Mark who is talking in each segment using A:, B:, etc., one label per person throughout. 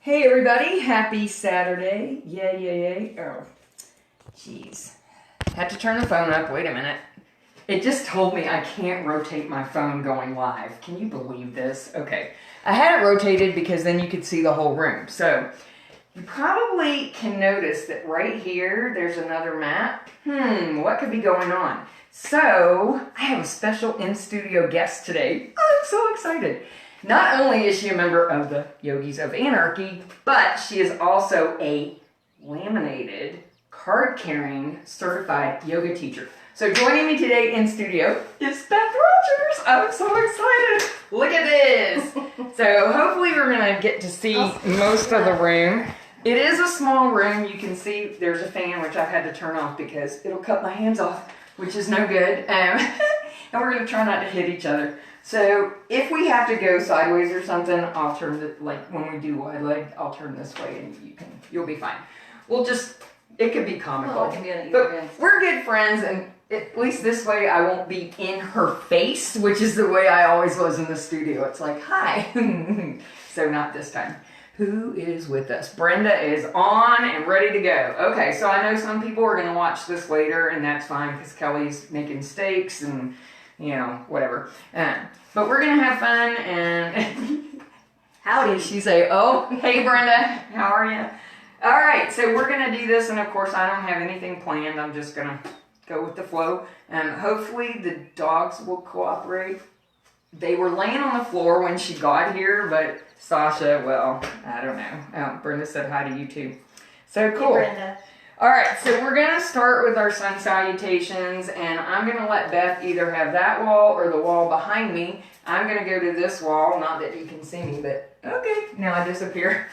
A: Hey everybody, happy Saturday. Yay, yay, yay. Oh, jeez. Had to turn the phone up. Wait a minute. It just told me I can't rotate my phone going live. Can you believe this? Okay. I had it rotated because then you could see the whole room. So, you probably can notice that right here, there's another map. What could be going on? So, I have a special in-studio guest today. I'm so excited. Not only is she a member of the Yogis of Anarchy, but she is also a laminated, card-carrying, certified yoga teacher. So joining me today in studio is Beth Rogers. I'm so excited. Look at this. So hopefully we're going to get to see most of the room. It is a small room. You can see there's a fan, which I've had to turn off because it'll cut my hands off, which is no good. And we're going to try not to hit each other. So if we have to go sideways or something, I'll turn the, like when we do wide leg, I'll turn this way and you'll be fine. It could be comical. But we're good friends, and at least this way I won't be in her face, which is the way I always was in the studio. It's like, hi. So not this time. Who is with us? Brenda is on and ready to go. Okay, so I know some people are going to watch this later, and that's fine because Kelly's making steaks and whatever. But we're going to have fun, and howdy. She say, oh, hey, Brenda, how are you? All right, so we're going to do this, and of course, I don't have anything planned. I'm just going to go with the flow. Hopefully, the dogs will cooperate. They were laying on the floor when she got here, but Sasha, well, I don't know. Brenda said hi to you, too. So cool.
B: Hey, Brenda.
A: All right, so we're going to start with our sun salutations, and I'm going to let Beth either have that wall or the wall behind me. I'm going to go to this wall, not that you can see me, but okay, now I disappear.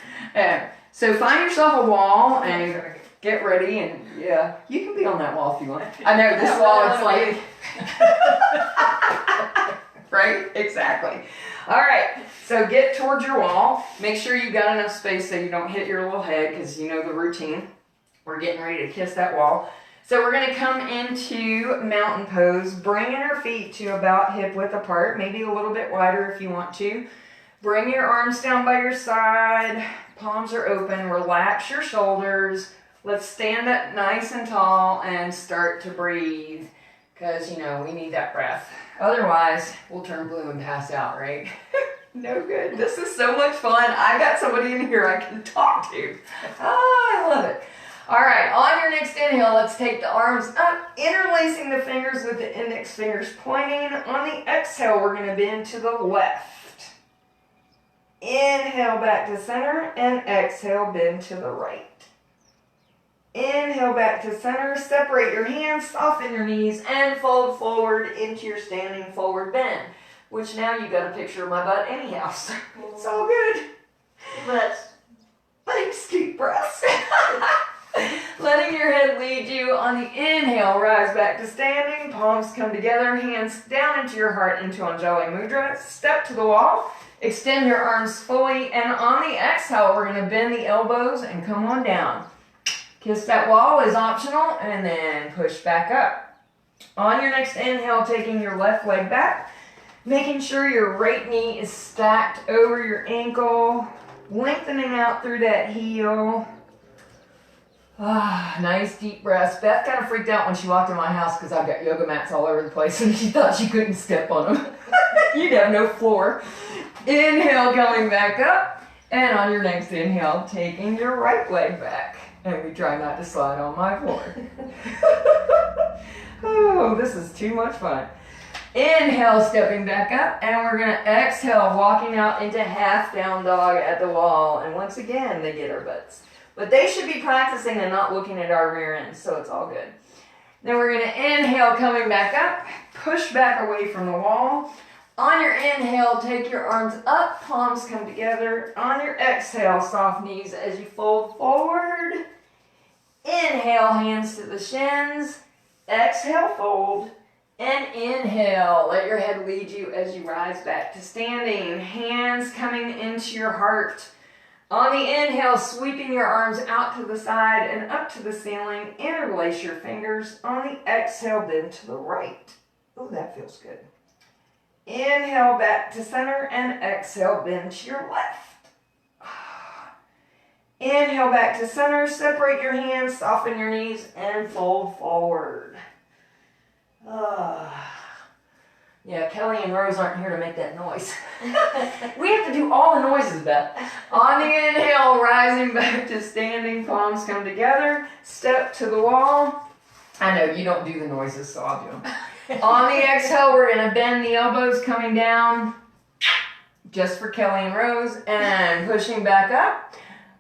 A: So find yourself a wall and get ready, and yeah, you can be on that wall if you want. I know this wall is like... Right? Exactly. All right, so get towards your wall. Make sure you've got enough space so you don't hit your little head, because you know the routine. We're getting ready to kiss that wall. So we're going to come into mountain pose, bringing our feet to about hip width apart, maybe a little bit wider if you want to. Bring your arms down by your side, palms are open, relax your shoulders. Let's stand up nice and tall and start to breathe, because, we need that breath. Otherwise, we'll turn blue and pass out, right? No good. This is so much fun. I got somebody in here I can talk to. I love it. All right, on your next inhale, let's take the arms up, interlacing the fingers with the index fingers pointing. On the exhale, we're going to bend to the left. Inhale back to center, and exhale, bend to the right. Inhale back to center, separate your hands, soften your knees, and fold forward into your standing forward bend, which now you got a picture of my butt anyhow, so it's all good. Thanks, deep breaths. Letting your head lead you. On the inhale, rise back to standing. Palms come together. Hands down into your heart into Anjali Mudra. Step to the wall. Extend your arms fully. And on the exhale, we're going to bend the elbows and come on down. Kiss that wall is optional. And then push back up. On your next inhale, taking your left leg back. Making sure your right knee is stacked over your ankle. Lengthening out through that heel. Nice deep breaths. Beth kind of freaked out when she walked in my house because I've got yoga mats all over the place and she thought she couldn't step on them. You'd have no floor. Inhale, coming back up. And on your next inhale, taking your right leg back. And we try not to slide on my floor. Oh, this is too much fun. Inhale, stepping back up. And we're going to exhale, walking out into half down dog at the wall. And once again, they get our butts. But they should be practicing and not looking at our rear ends, so it's all good. Then we're going to inhale, coming back up, push back away from the wall. On your inhale, take your arms up, palms come together. On your exhale, soft knees as you fold forward. Inhale, hands to the shins. Exhale, fold. And inhale, let your head lead you as you rise back to standing. Hands coming into your heart. On the inhale, sweeping your arms out to the side and up to the ceiling. Interlace your fingers. On the exhale, bend to the right. Oh, that feels good. Inhale back to center and exhale, bend to your left. Inhale back to center, separate your hands, soften your knees, and fold forward. Yeah, Kelly and Rose aren't here to make that noise. We have to do all the noises, Beth. On the inhale, rising back to standing, palms come together, step to the wall. I know you don't do the noises, so I'll do them. On the exhale, we're gonna bend the elbows coming down, just for Kelly and Rose, and pushing back up.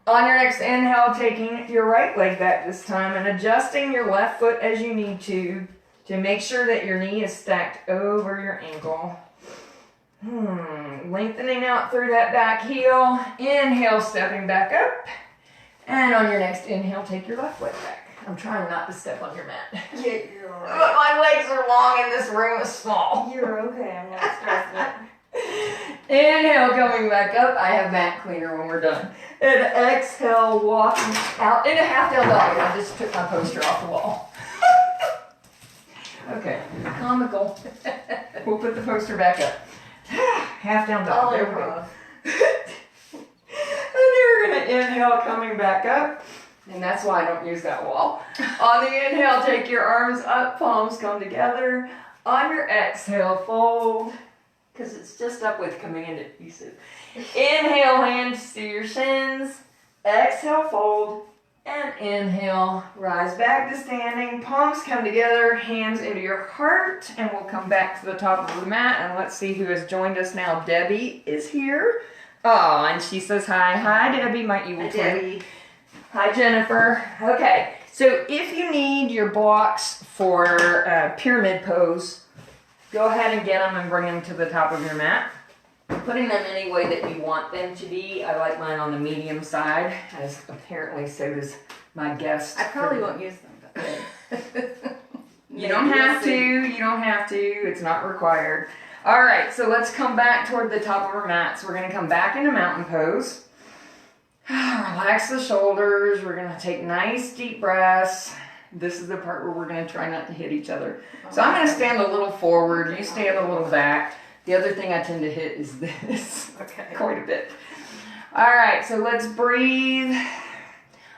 A: On your next inhale, taking your right leg back this time and adjusting your left foot as you need to make sure that your knee is stacked over your ankle. Lengthening out through that back heel. Inhale, stepping back up. And on your next inhale, take your left leg back. I'm trying not to step on your mat.
B: Yeah, you're all right.
A: But my legs are long and this room is small.
B: You're okay. I'm not stressed.
A: Inhale, coming back up. I have mat cleaner when we're done. And exhale, walking out in a half down dog. I just took my poster off the wall. Okay, comical. We'll put the poster back up. Half down dog. There we go. And you're gonna inhale, coming back up. And that's why I don't use that wall. On the inhale, take your arms up, palms come together. On your exhale, fold. Because it's just up with command adhesive. Inhale, hands to your shins. Exhale, fold. And inhale, rise back to standing. Palms come together, hands into your heart. And we'll come back to the top of the mat. And let's see who has joined us now. Debbie is here. Oh, and she says hi. Hi, Debbie, my evil twin.
B: Debbie.
A: Hi, Jennifer. Okay, so if you need your blocks for pyramid pose, go ahead and get them and bring them to the top of your mat. Putting them any way that you want them to be. I like mine on the medium side, as apparently so does my guest.
B: I probably won't use them, but
A: You don't have to. You don't have to. It's not required. All right, so let's come back toward the top of our mats. We're going to come back into mountain pose. Relax the shoulders. We're going to take nice deep breaths. This is the part where we're going to try not to hit each other. So I'm going to stand a little forward. You stand a little back. The other thing I tend to hit is this.
B: Okay.
A: Quite a bit. All right, so let's breathe.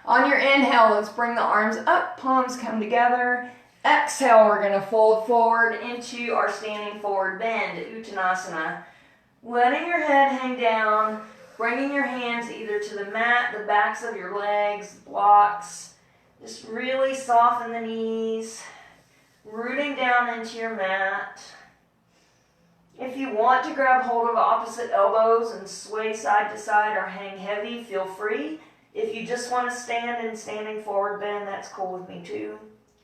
A: On your inhale, let's bring the arms up. Palms come together. Exhale, we're going to fold forward into our standing forward bend, Uttanasana. Letting your head hang down. Bringing your hands either to the mat, the backs of your legs, blocks. Just really soften the knees. Rooting down into your mat. If you want to grab hold of opposite elbows and sway side to side or hang heavy, feel free. If you just want to stand in standing forward bend, that's cool with me too.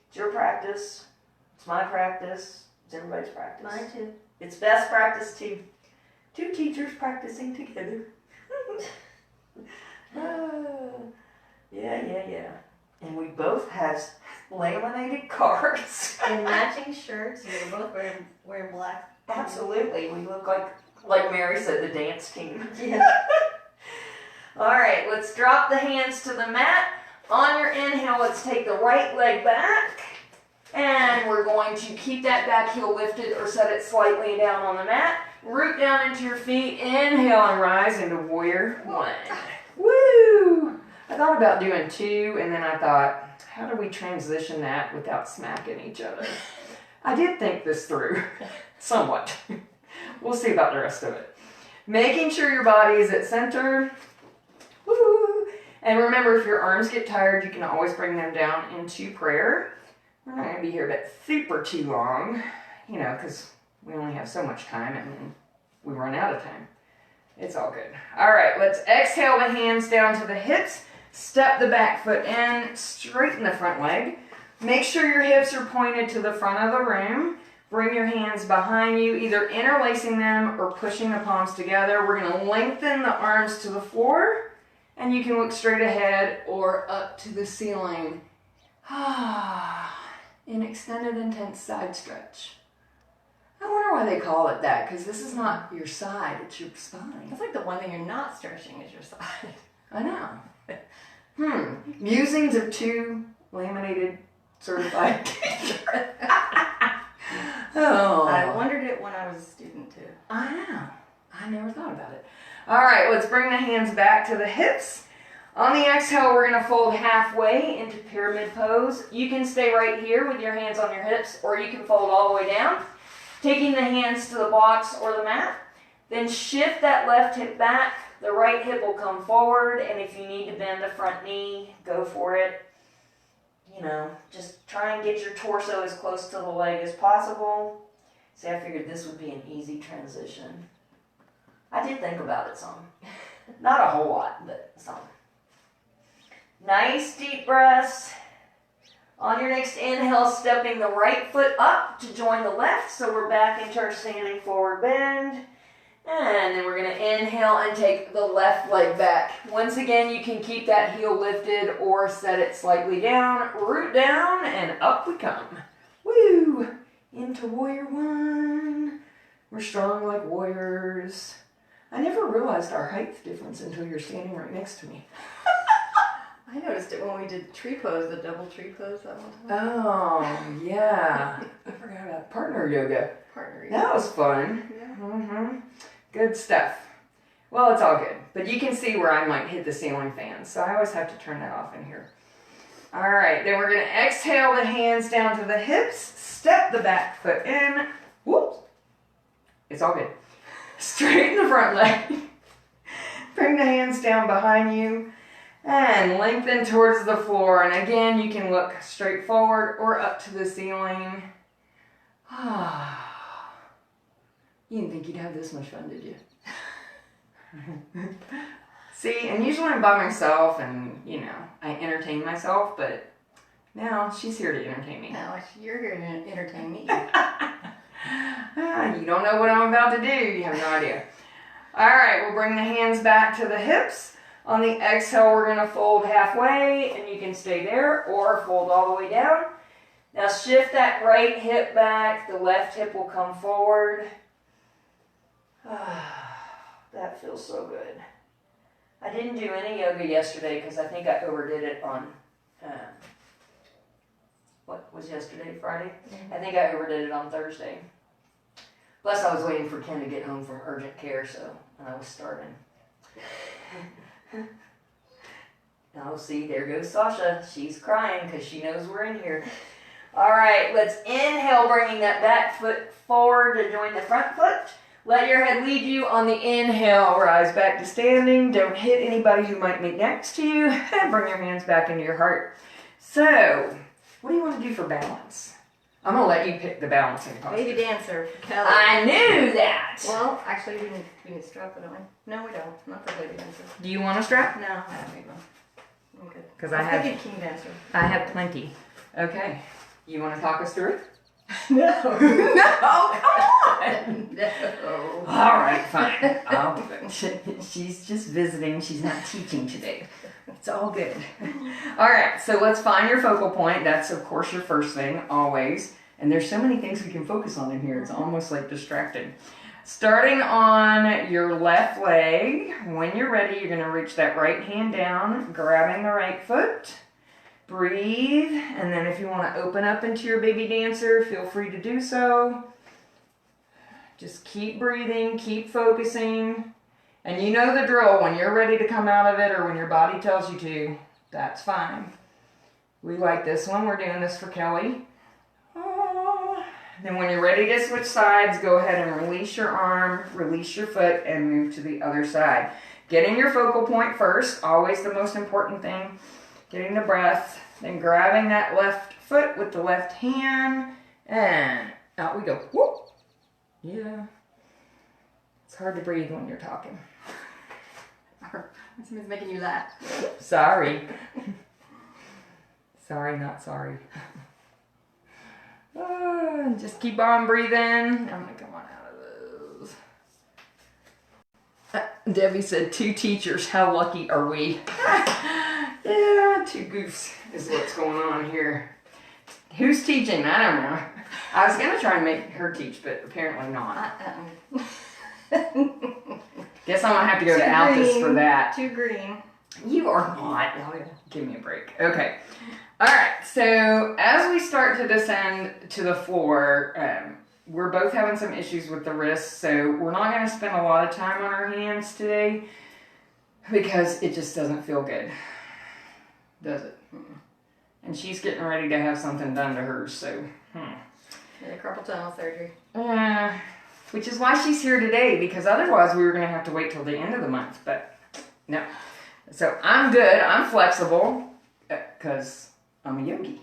A: It's your practice. It's my practice. It's everybody's practice.
B: Mine too.
A: It's best practice too. Two teachers practicing together. Yeah. And we both have laminated cards.
B: And matching shirts. We're both wearing black.
A: Absolutely. We look like Mary said, the dance team.
B: Yeah.
A: All right, let's drop the hands to the mat. On your inhale, let's take the right leg back. And we're going to keep that back heel lifted or set it slightly down on the mat. Root down into your feet. Inhale and rise into warrior one. Woo! I thought about doing two, and then I thought, how do we transition that without smacking each other? I did think this through, somewhat. We'll see about the rest of it. Making sure your body is at center. Woo! And remember, if your arms get tired, you can always bring them down into prayer. We're not going to be here but super too long, because we only have so much time and then we run out of time. It's all good. All right, let's exhale the hands down to the hips. Step the back foot in, straighten the front leg. Make sure your hips are pointed to the front of the room. Bring your hands behind you, either interlacing them or pushing the palms together. We're going to lengthen the arms to the floor, and you can look straight ahead or up to the ceiling. An extended, intense side stretch. I wonder why they call it that, because this is not your side, it's your spine.
B: That's like the one thing you're not stretching is your side.
A: I know. Musings of two laminated certified teachers. Oh.
B: I wondered it when I was a student too.
A: I know. I never thought about it. All right, let's bring the hands back to the hips. On the exhale, we're going to fold halfway into pyramid pose. You can stay right here with your hands on your hips, or you can fold all the way down, taking the hands to the blocks or the mat. Then shift that left hip back. The right hip will come forward, and if you need to bend the front knee, go for it. You know, just try and get your torso as close to the leg as possible. See, I figured this would be an easy transition. I did think about it some. Not a whole lot, but some. Nice deep breaths. On your next inhale, stepping the right foot up to join the left. So we're back into our standing forward bend. And then we're going to inhale and take the left leg back. Once again, you can keep that heel lifted or set it slightly down. Root down and up we come. Woo! Into warrior one. We're strong like warriors. I never realized our height difference until you're standing right next to me.
B: I noticed it when we did tree pose, the double tree pose that one time.
A: Oh, yeah. I forgot about partner yoga.
B: Partner.
A: That was fun.
B: Yeah.
A: Mm-hmm. Good stuff. Well, it's all good. But you can see where I might hit the ceiling fan, so I always have to turn that off in here. All right, then we're going to exhale the hands down to the hips. Step the back foot in. Whoops. It's all good. Straighten the front leg. Bring the hands down behind you. And lengthen towards the floor. And again, you can look straight forward or up to the ceiling. You didn't think you'd have this much fun, did you? See, and usually I'm by myself and, you know, I entertain myself, but now she's here to entertain me.
B: No, you're here to entertain me.
A: You don't know what I'm about to do. You have no idea. All right, we'll bring the hands back to the hips. On the exhale, we're going to fold halfway, and you can stay there or fold all the way down. Now shift that right hip back. The left hip will come forward. That feels so good. I didn't do any yoga yesterday because I think I overdid it on, what was yesterday, Friday?
B: Mm-hmm.
A: I think I overdid it on Thursday. Plus I was waiting for Ken to get home from urgent care, and I was starving. Oh, see, there goes Sasha. She's crying because she knows we're in here. All right, let's inhale, bringing that back foot forward to join the front foot. Let your head lead you on the inhale. Rise back to standing. Don't hit anybody who might be next to you. And bring your hands back into your heart. So, what do you want to do for balance? I'm going to let you pick the balancing posture.
B: Baby dancer, Kelly.
A: I knew that.
B: Well, actually, we need to strap it on. No, we don't. Not for baby dancer.
A: Do you want a strap?
B: No, I don't need one. I'm good.
A: Because I have
B: king dancer.
A: I have plenty. Okay. You want to talk us through it?
B: No.
A: No, come on.
B: No.
A: All right, fine. She's just visiting. She's not teaching today. It's all good. All right, so let's find your focal point. That's, of course, your first thing, always. And there's so many things we can focus on in here. It's almost like distracting. Starting on your left leg, when you're ready, you're going to reach that right hand down, grabbing the right foot. Breathe, and then if you want to open up into your baby dancer, feel free to do so. Just keep breathing, keep focusing. And you know the drill. When you're ready to come out of it or when your body tells you to, that's fine. We like this one. We're doing this for Kelly. Then when you're ready to switch sides, go ahead and release your arm, release your foot, and move to the other side. Getting your focal point first, always the most important thing. Getting the breath, then grabbing that left foot with the left hand, and out we go. Whoop. Yeah. It's hard to breathe when you're talking.
B: Somebody's making you laugh.
A: Sorry. Sorry, not sorry. Just keep on breathing. I'm going to come on out of those. Debbie said 2 teachers. How lucky are we? Yeah, 2 goofs is what's going on here. Who's teaching? I don't know. I was going to try and make her teach, but apparently not. Guess I'm going to have to go to Altus for that.
B: Too green.
A: You are not. Oh, give me a break. Okay. All right. So as we start to descend to the floor, we're both having some issues with the wrists, so we're not going to spend a lot of time on our hands today. because it just doesn't feel good, does it? And she's getting ready to have something done to her, so.
B: And a carpal tunnel surgery.
A: Which is why she's here today, because otherwise we were going to have to wait till the end of the month, but no. So I'm good, I'm flexible, because I'm a yogi.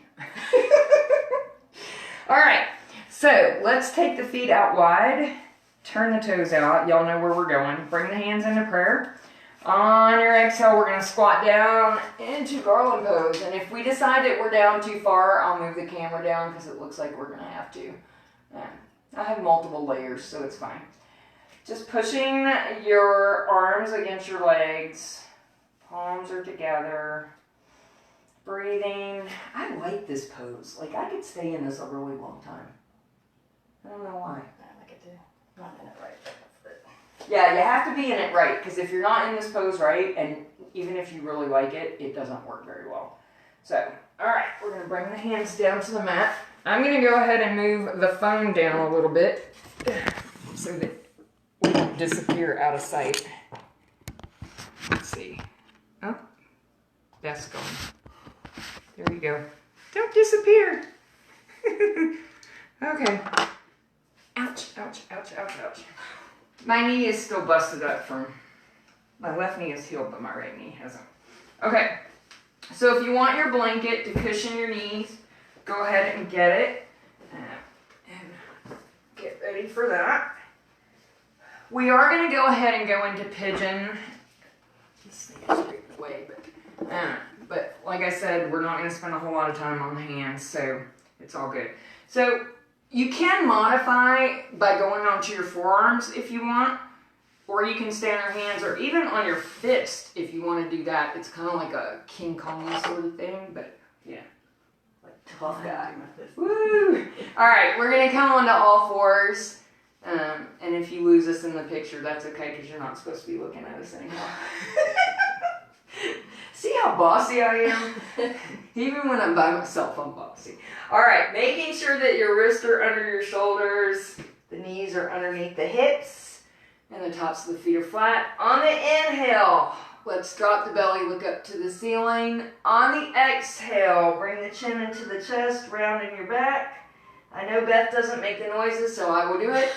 A: All right, so let's take the feet out wide, turn the toes out. Y'all know where we're going. Bring the hands into prayer. On your exhale, we're going to squat down into garland pose. And if we decide that we're down too far, I'll move the camera down because it looks like we're going to have to. I have multiple layers, so it's fine. Just pushing your arms against your legs. Palms are together. Breathing. I like this pose. Like, I could stay in this a really long time. I don't know why.
B: I like it too. Not in it right. That's it.
A: Yeah, you have to be in it right, because if you're not in this pose right, and even if you really like it, it doesn't work very well. So, alright, we're going to bring the hands down to the mat. I'm going to go ahead and move the phone down a little bit so that we don't disappear out of sight. Let's see. Oh, that's gone. There you go. Don't disappear. Okay. Ouch, ouch, ouch, ouch, ouch. My knee is still busted up from, my left knee is healed, but my right knee hasn't. Okay, so if you want your blanket to cushion your knees, go ahead and get it. And get ready for that. We are going to go ahead and go into pigeon. This thing is straight away, but like I said, we're not going to spend a whole lot of time on the hands, so it's all good. So you can modify by going onto your forearms if you want, or you can stay on your hands, or even on your fist if you want to do that. It's kind of like a King Kong sort of thing, but yeah.
B: Like tough guy.
A: Woo! All right, we're going to come onto all fours. And if you lose us in the picture, that's okay, because you're not supposed to be looking at us anymore. See how bossy I am? Even when I'm by myself, I'm bossy. All right, making sure that your wrists are under your shoulders, the knees are underneath the hips, and the tops of the feet are flat. On the inhale, let's drop the belly, look up to the ceiling. On the exhale, bring the chin into the chest, rounding your back. I know Beth doesn't make the noises, so I will do it.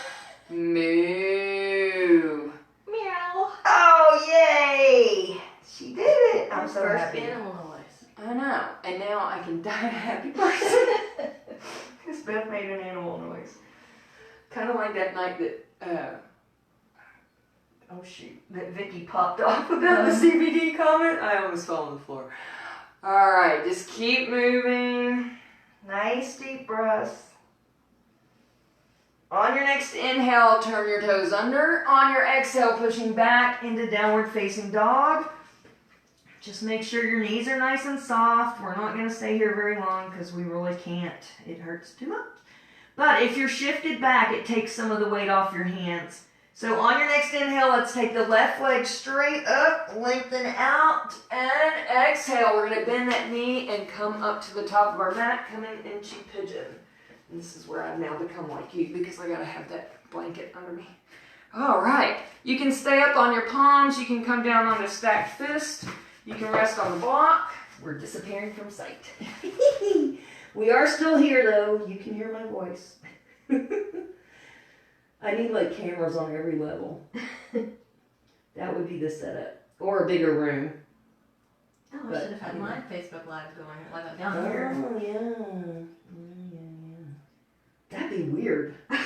A: Moo.
B: Meow.
A: Oh, yay! She did it. I'm so
B: First
A: happy.
B: animal noise.
A: I know. And now I can die a happy person. Because Beth made an animal noise. Kind of like that night that, oh shoot, that Vicky popped off about the CBD comment. I almost fell on the floor. Alright, just keep moving. Nice deep breaths. On your next inhale, turn your toes under. On your exhale, pushing back into downward facing dog. Just make sure your knees are nice and soft. We're not going to stay here very long because we really can't. It hurts too much. But if you're shifted back, it takes some of the weight off your hands. So on your next inhale, let's take the left leg straight up, lengthen out, and exhale. We're going to bend that knee and come up to the top of our mat, coming into pigeon. And this is where I've now become like you because I got to have that blanket under me. All right. You can stay up on your palms. You can come down on a stacked fist. You can rest on the block. We're disappearing from sight. We are still here, though. You can hear my voice. I need, like, cameras on every level. That would be the setup. Or a bigger room.
B: Oh, I should have had my Facebook Live going while I'm down here.
A: Oh, yeah. That'd be weird. I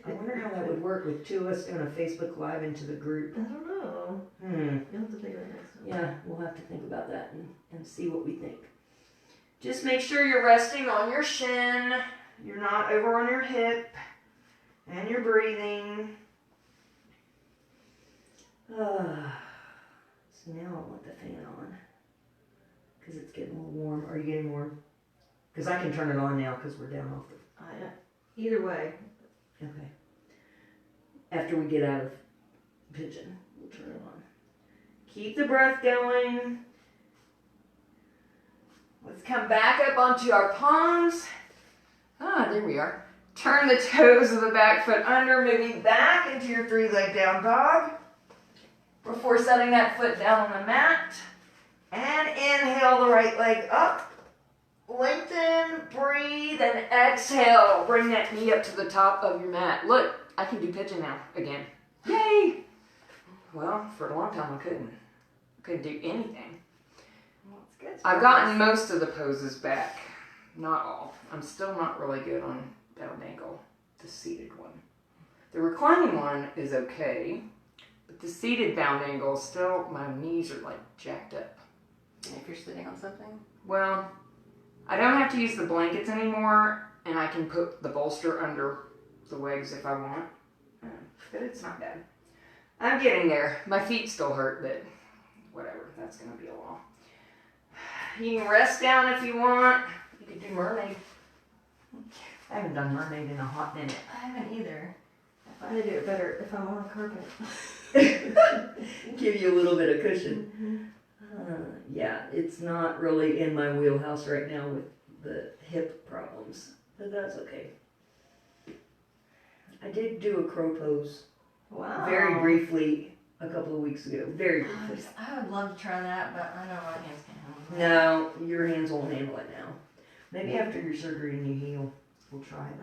A: wonder how that would work with two of us doing a Facebook Live into the group.
B: I don't know. You'll have to figure it next time.
A: Yeah, we'll have to think about that and see what we think. Just make sure you're resting on your shin. You're not over on your hip. And you're breathing. So now I want the fan on. Because it's getting a little warm. Are you getting warm? Because I can turn it on now because we're down off the...
B: Either way.
A: Okay. After we get out of pigeon, we'll turn it on. Keep the breath going. Let's come back up onto our palms. There we are. Turn the toes of the back foot under, moving back into your three-leg down dog. before setting that foot down on the mat. And inhale the right leg up. Lengthen, breathe, and exhale. Bring that knee up to the top of your mat. Look, I can do pigeon now again. Yay! Well, for a long time I couldn't. Couldn't do anything.
B: Well, it's good.
A: I've gotten most of the poses back. Not all. I'm still not really good on bound angle, the seated one. The reclining one is okay, but the seated bound angle, still, my knees are like jacked up.
B: If you're sitting on something.
A: Well, I don't have to use the blankets anymore, and I can put the bolster under the legs if I want. But it's not bad. I'm getting there. My feet still hurt, but whatever. That's going to be a while. You can rest down if you want. You could do mermaid. I haven't done mermaid in a hot minute.
B: I haven't either. I find I do it better if I'm on a carpet.
C: Give you a little bit of cushion. Yeah, it's not really in my wheelhouse right now with the hip problems, but that's okay. I did do a crow pose
B: Wow.
C: very briefly a couple of weeks ago. Very briefly.
B: I would love to try that, but I know my hands can't handle it.
C: No, your hands won't handle it now. Maybe after your surgery and you heal, we'll try it.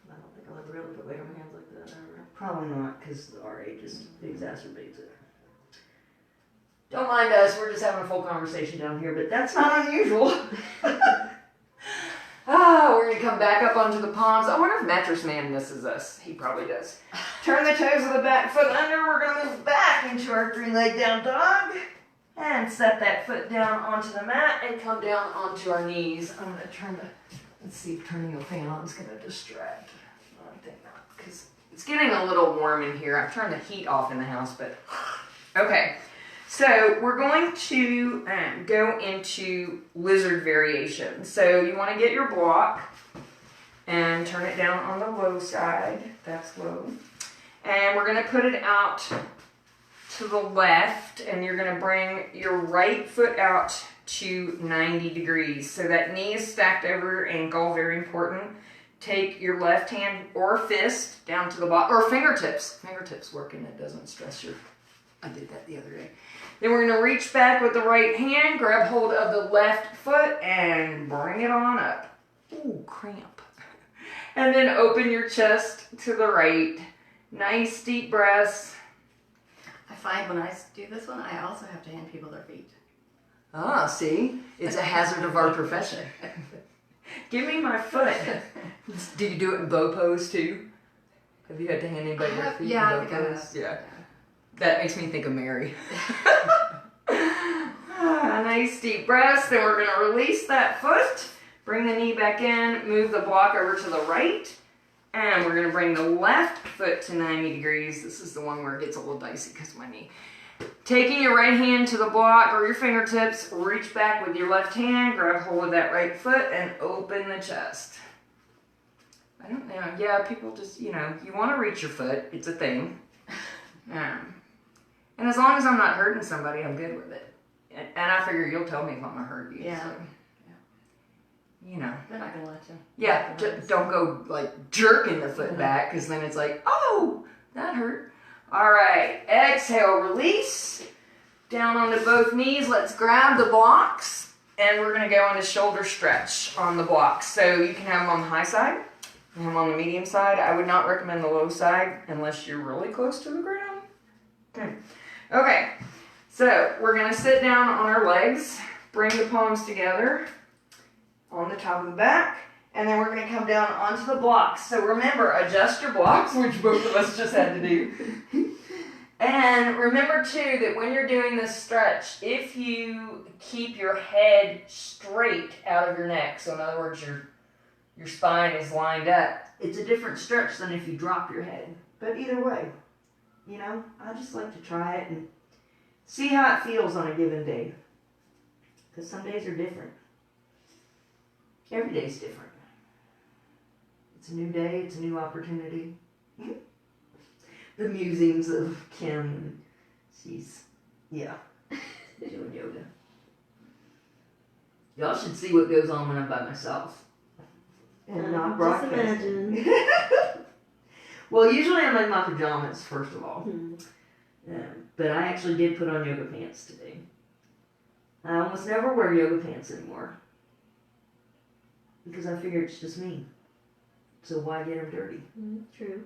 B: I don't think I'll ever be able to put weight on my hands like that ever.
C: Probably not, because our age just exacerbates it.
A: Don't mind us. We're just having a full conversation down here, but that's not unusual. We're going to come back up onto the palms. I wonder if Mattress Man misses us. He probably does. Turn the toes of the back foot under. We're going to move back into our 3-leg down dog. And set that foot down onto the mat and come down onto our knees. I'm going to turn the, let's see if turning the fan on is going to distract. I think not, because it's getting a little warm in here. I've turned the heat off in the house, but okay. So we're going to go into lizard variation. So you want to get your block and turn it down on the low side. That's low. And we're going to put it out to the left, and you're going to bring your right foot out to 90 degrees. So that knee is stacked over your ankle, very important. Take your left hand or fist down to the bottom, or fingertips. Fingertips work and it doesn't stress your, I did that the other day. Then we're going to reach back with the right hand, grab hold of the left foot, and bring it on up. Ooh, cramp. And then open your chest to the right. Nice deep breaths.
B: I find when I do this one, I also have to hand people their feet.
A: Ah, see? It's a hazard of our profession. Give me my foot. Do you do it in bow pose too? Have you had to hand anybody your feet
B: Yeah, I
A: in
B: think
A: bow
B: I
A: pose?
B: have.
A: Yeah. That makes me think of Mary. Nice deep breaths. Then we're going to release that foot. Bring the knee back in. Move the block over to the right. And we're going to bring the left foot to 90 degrees. This is the one where it gets a little dicey because of my knee. Taking your right hand to the block or your fingertips, reach back with your left hand, grab hold of that right foot, and open the chest. I don't know. Yeah, people just, you want to reach your foot. It's a thing. And as long as I'm not hurting somebody, I'm good with it. And I figure you'll tell me if I'm going to hurt you.
B: Yeah.
A: So,
B: They're not going to let you.
A: Yeah, don't go like jerking the foot back, because then it's like, oh, that hurt. All right, exhale, release. Down onto both knees. Let's grab the blocks, and we're going to go into shoulder stretch on the blocks. So you can have them on the high side, you can have them on the medium side. I would not recommend the low side unless you're really close to the ground. Okay, so we're going to sit down on our legs, bring the palms together on the top of the back, and then we're going to come down onto the blocks. So remember, adjust your blocks, which both of us just had to do. And remember too that when you're doing this stretch, if you keep your head straight out of your neck, so in other words your spine is lined up, it's a different stretch than if you drop your head. But either way, I just like to try it and see how it feels on a given day. Because some days are different. Every day's different. It's a new day, it's a new opportunity. The musings of Kim, she's doing yoga. Y'all should see what goes on when I'm by myself. And not broadcasting.
C: Just imagine.
A: Well, usually I'm in my pajamas, first of all.
C: But I actually did put on yoga pants today. I almost never wear yoga pants anymore. Because I figure it's just me. So why get them dirty?
B: True.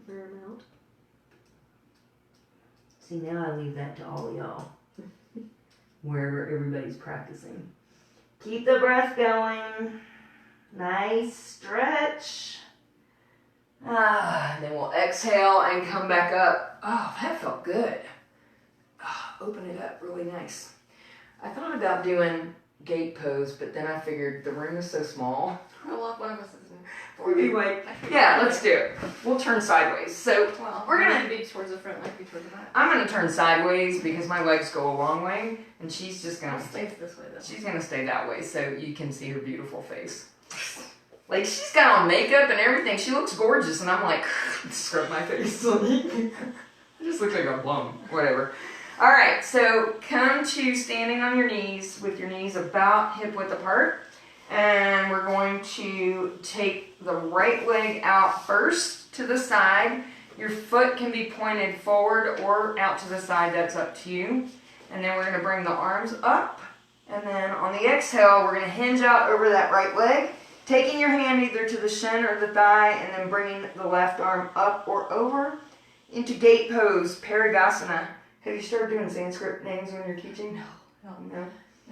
B: Wear 'em out.
C: See, now I leave that to all of y'all. Wherever everybody's practicing. Keep the breath going. Nice stretch. Then we'll exhale and come back up. Oh, that felt good. Open it up really nice. I thought about doing gate pose, but then I figured the room is so small.
B: Well, one of us is in.
C: Anyway, yeah, let's do it. We'll turn sideways. So
B: Well,
C: we're gonna
B: be towards the front, like be towards the back.
C: I'm gonna turn sideways because my legs go a long way, and she's just
B: I'll
C: gonna
B: stay this way though.
C: she's gonna stay that way so you can see her beautiful face. Like she's got on makeup and everything. She looks gorgeous, and I'm like, scrub my face. I just look like a bum. Whatever. All right, so come to standing on your knees with your knees about hip width apart. And we're going to take the right leg out first to the side. Your foot can be pointed forward or out to the side, that's up to you. And then we're gonna bring the arms up. And then on the exhale, we're gonna hinge out over that right leg, taking your hand either to the shin or the thigh, and then bringing the left arm up or over into gate pose, Parigasana. Have you started doing Sanskrit names when you're teaching?
B: No,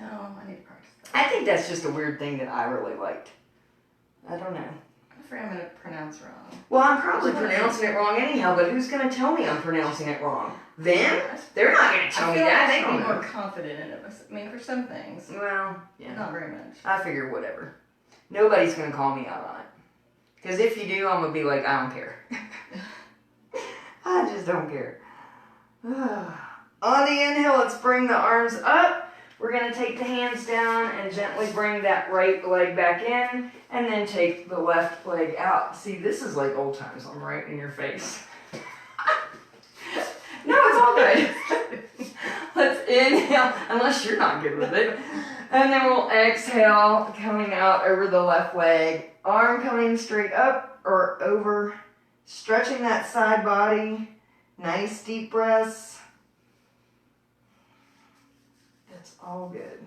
B: I need to practice that.
C: I think that's just a weird thing that I really liked. I don't know.
B: I'm afraid I'm gonna pronounce wrong.
C: Well, I'm probably pronouncing it wrong anyhow, but who's going to tell me I'm pronouncing it wrong? Them? They're not going to tell
B: I
C: me
B: feel
C: that.
B: like
C: They
B: I should
C: don't
B: be more
C: know.
B: confident in it. I mean, for some things,
C: Well, yeah.
B: not very much.
C: I figure whatever. Nobody's going to call me out on it. Because if you do, I'm going to be like, I don't care. I just don't care. On the inhale, let's bring the arms up. We're going to take the hands down and gently bring that right leg back in, and then take the left leg out. See, this is like old times. I'm right in your face. No, it's all good. Let's inhale, unless you're not good with it. And then we'll exhale, coming out over the left leg. Arm coming straight up or over, stretching that side body. Nice deep breaths. That's all good.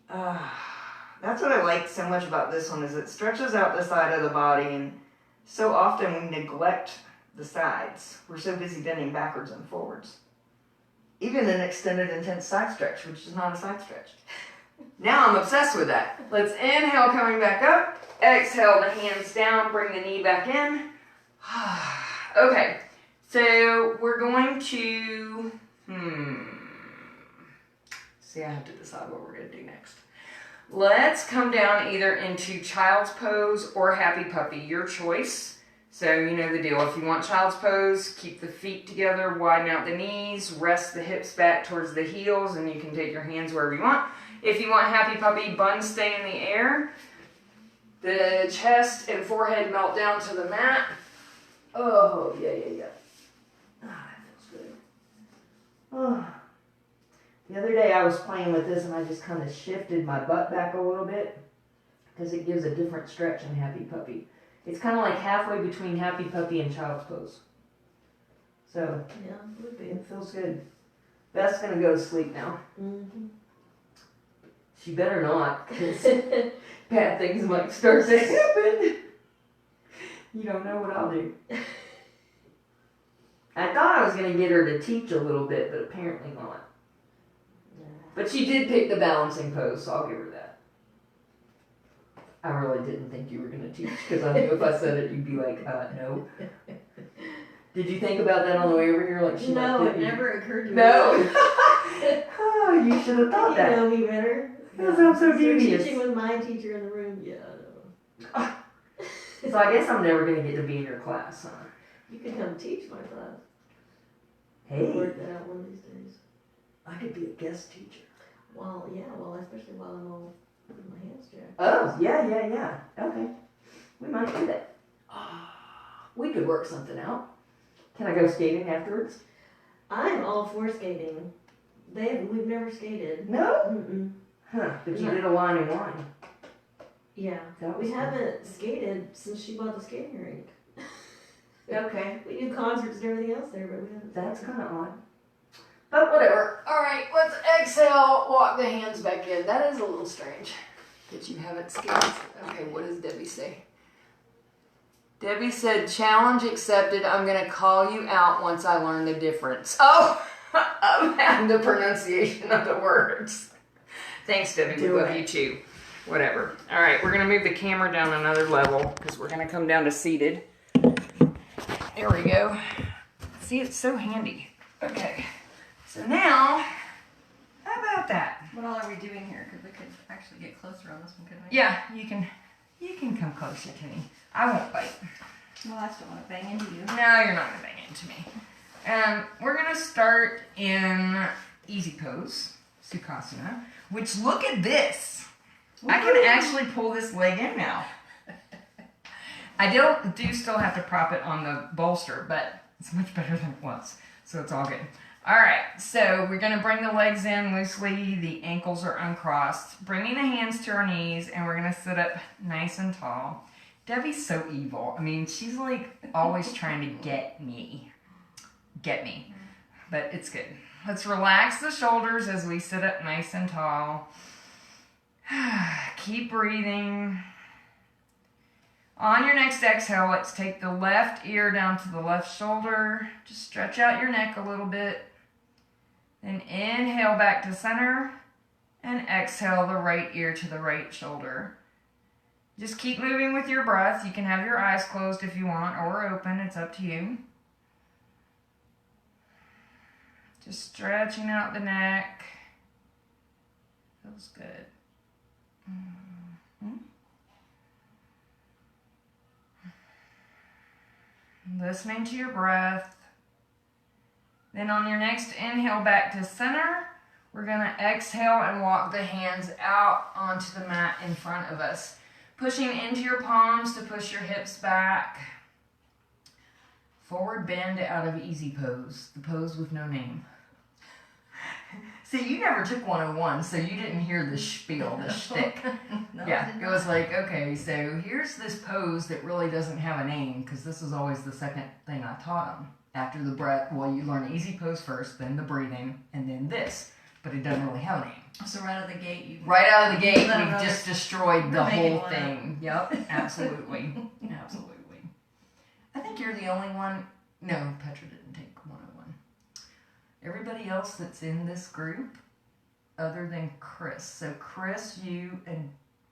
C: That's what I like so much about this one is it stretches out the side of the body, and so often we neglect the sides. We're so busy bending backwards and forwards. Even an extended intense side stretch, which is not a side stretch. Now I'm obsessed with that. Let's inhale, coming back up. Exhale, the hands down, bring the knee back in. Okay, so we're going to, see, I have to decide what we're going to do next. Let's come down either into child's pose or happy puppy, your choice. So you know the deal. If you want child's pose, keep the feet together, widen out the knees, rest the hips back towards the heels, and you can take your hands wherever you want. If you want happy puppy, buns stay in the air. The chest and forehead melt down to the mat. Oh, yeah. That feels good. Oh. The other day I was playing with this and I just kind of shifted my butt back a little bit because it gives a different stretch in happy puppy. It's kind of like halfway between happy puppy and child's pose. So,
B: Yeah, it would be.
C: it feels good. Beth's going to go to sleep now.
B: Mm-hmm.
C: She better not, because bad things might start to happen. You don't know what I'll do. I thought I was going to get her to teach a little bit, but apparently not. But she did pick the balancing pose, so I'll give her that. I really didn't think you were going to teach, because I knew if I said it, you'd be like, no. Did you think about that on the way over here? Like she
B: No,
C: might
B: it never occurred to me.
C: No. Oh, you should have thought
B: You
C: that.
B: know me better.
C: Because I'm so devious.
B: Teaching with my teacher in the room. Yeah, I know.
C: So I guess I'm never going to get to be in your class, huh?
B: You could come teach my class.
C: Hey,
B: Work that out one of these days.
C: I could be a guest teacher.
B: Well, yeah, especially while I'm all with my hands jacked.
C: Oh, yeah. Okay. We might do that. We could work something out. Can I go skating afterwards?
B: I'm all for skating. We've never skated.
C: No?
B: Mm-mm.
C: Huh, but you did a line and line.
B: Yeah.
C: That was
B: We
C: fun.
B: haven't skated since she bought the skating rink.
A: Okay.
D: We do concerts and everything else there, but we haven't.
A: That's kind of odd. But whatever. All right, let's exhale, walk the hands back in. That is a little strange. Did you have it scared? Okay, what does Debbie say? Debbie said, challenge accepted. I'm going to call you out once I learn the difference. Oh, and the pronunciation of the words. Thanks, Debbie. We love you too. Whatever. All right, we're going to move the camera down another level because we're going to come down to seated. There we go. See, it's so handy. Okay. So now, how about that?
B: What all are we doing here? Because we could actually get closer on this one, couldn't we?
A: Yeah, you can come closer to me. I won't bite.
B: Well, I still want to bang into you.
A: No, you're not gonna bang into me. We're gonna start in easy pose, Sukhasana. Which, look at this. I can actually pull this leg in now. I do still have to prop it on the bolster, but it's much better than it was. So it's all good. All right, so we're gonna bring the legs in loosely. The ankles are uncrossed. Bringing the hands to our knees, and we're gonna sit up nice and tall. Debbie's so evil. I mean, she's like always trying to get me. But it's good. Let's relax the shoulders as we sit up nice and tall. Keep breathing. On your next exhale, let's take the left ear down to the left shoulder. Just stretch out your neck a little bit. Then inhale back to center. And exhale the right ear to the right shoulder. Just keep moving with your breath. You can have your eyes closed if you want or open. It's up to you. Just stretching out the neck. Feels good. Mm-hmm. Listening to your breath. Then on your next inhale back to center, we're going to exhale and walk the hands out onto the mat in front of us. Pushing into your palms to push your hips back. Forward bend out of easy pose, the pose with no name. See, you never took 101, so you didn't hear the spiel, the shtick.
B: No,
A: Yeah, it was like, okay, so here's this pose that really doesn't have a name, because this is always the second thing I taught them. After the breath, well, you learn easy pose first, then the breathing, and then this. But it doesn't really have a name.
B: So right out of the gate, you...
A: Right out of the gate,
B: Let
A: we've
B: another-
A: just destroyed the
B: We're making
A: whole
B: one
A: thing. Yep, absolutely. Absolutely. I think you're the only one. No, Petra didn't take 101. Everybody else that's in this group, other than Chris. So Chris, you, and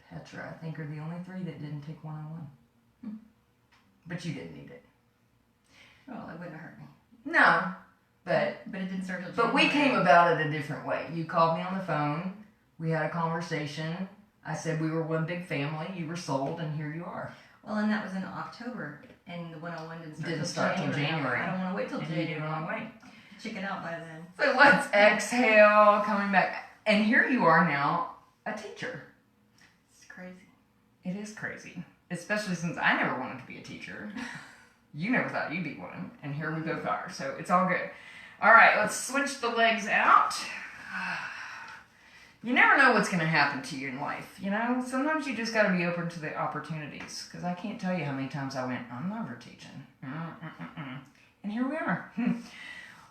A: Petra, I think, are the only three that didn't take 101. But you didn't need it.
B: Well, it wouldn't have hurt me.
A: No, but
B: it didn't start till
A: But we
B: January.
A: came about it a different way. You called me on the phone. We had a conversation. I said we were one big family. You were sold, and here you are.
B: Well, and that was in October, and the 101 didn't
A: Didn't start till January.
B: I don't want to wait till
A: And you
B: January.
A: didn't want to wait.
B: Chicken out by then.
A: So let's exhale, coming back. And here you are now, a teacher.
B: It's crazy.
A: It is crazy. Especially since I never wanted to be a teacher. You never thought you'd be one. And here we both are. So it's all good. All right, let's switch the legs out. You never know what's going to happen to you in life. You know, sometimes you just got to be open to the opportunities. Because I can't tell you how many times I went, I'm never teaching. And here we are.